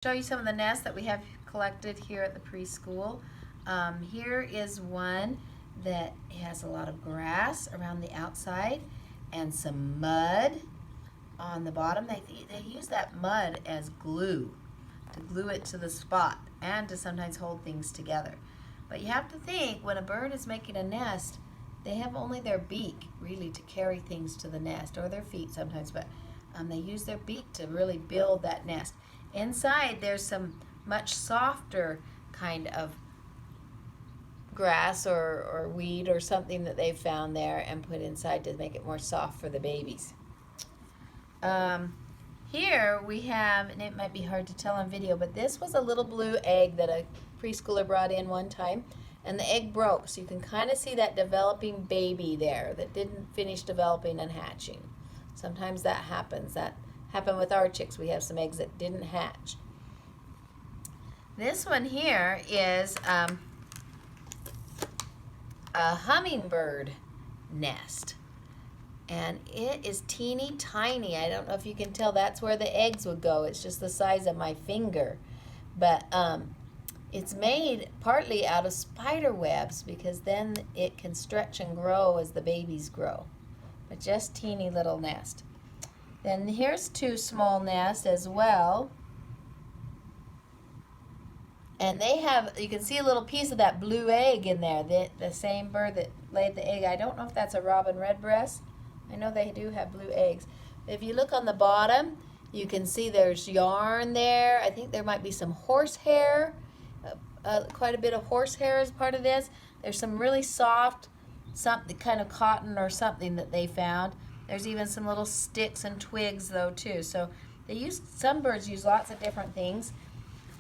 Show you some of the nests that we have collected here at the preschool. Here is one that has a lot of grass around the outside and some mud on the bottom. They use that mud as glue to glue it to the spot and to sometimes hold things together. But you have to think, when a bird is making a nest, they have only their beak really to carry things to the nest, or their feet sometimes, but they use their beak to really build that nest. Inside there's some much softer kind of grass or weed or something that they've found there and put inside to make it more soft for the babies. Here we have, and it might be hard to tell on video, but this was a little blue egg that a preschooler brought in one time, and the egg broke, so you can kind of see that developing baby there that didn't finish developing and hatching. Sometimes that happens. That happened with our chicks. We have some eggs that didn't hatch. This one here is a hummingbird nest, and it is teeny tiny. I don't know if you can tell, that's where the eggs would go. It's just the size of my finger, but it's made partly out of spider webs because then it can stretch and grow as the babies grow. But just teeny little nest. Then here's two small nests as well. And they have, you can see a little piece of that blue egg in there, the same bird that laid the egg. I don't know if that's a robin redbreast. I know they do have blue eggs. If you look on the bottom, you can see there's yarn there. I think there might be some horsehair, quite a bit of horsehair as part of this. There's some really soft, something kind of cotton or something that they found. There's even some little sticks and twigs though too. So some birds use lots of different things.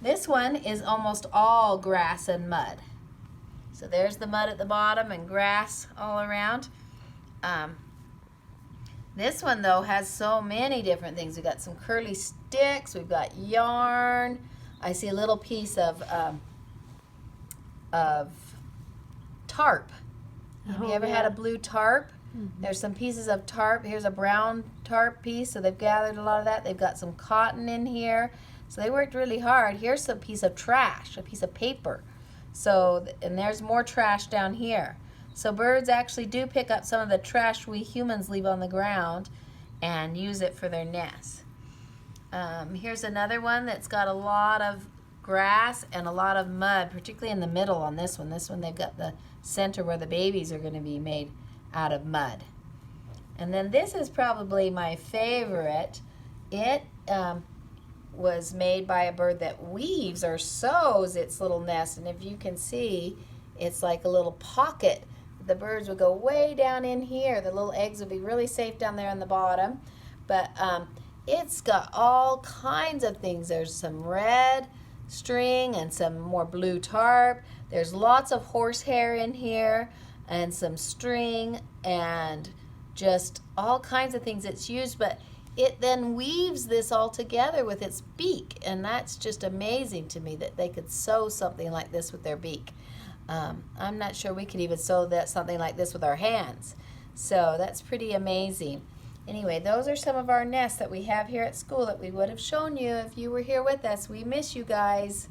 This one is almost all grass and mud. So there's the mud at the bottom and grass all around. This one though has so many different things. We've got some curly sticks, we've got yarn. I see a little piece of tarp. Have you ever had a blue tarp? Mm-hmm. There's some pieces of tarp. Here's a brown tarp piece, so they've gathered a lot of that. They've got some cotton in here. So they worked really hard. Here's a piece of trash, a piece of paper. So, and there's more trash down here. So birds actually do pick up some of the trash we humans leave on the ground and use it for their nests. Here's another one that's got a lot of grass and a lot of mud, particularly in the middle on this one. This one they've got the center where the babies are going to be made out of mud. And then this is probably my favorite. It was made by a bird that weaves or sews its little nest, and if you can see, it's like a little pocket. The birds would go way down in here. The little eggs would be really safe down there on the bottom, but it's got all kinds of things. There's some red string and some more blue tarp. There's lots of horsehair in here and some string and just all kinds of things it's used, but it then weaves this all together with its beak, and that's just amazing to me that they could sew something like this with their beak. I'm not sure we could even sew something like this with our hands, so that's pretty amazing. Anyway, those are some of our nests that we have here at school that we would have shown you if you were here with us. We miss you guys.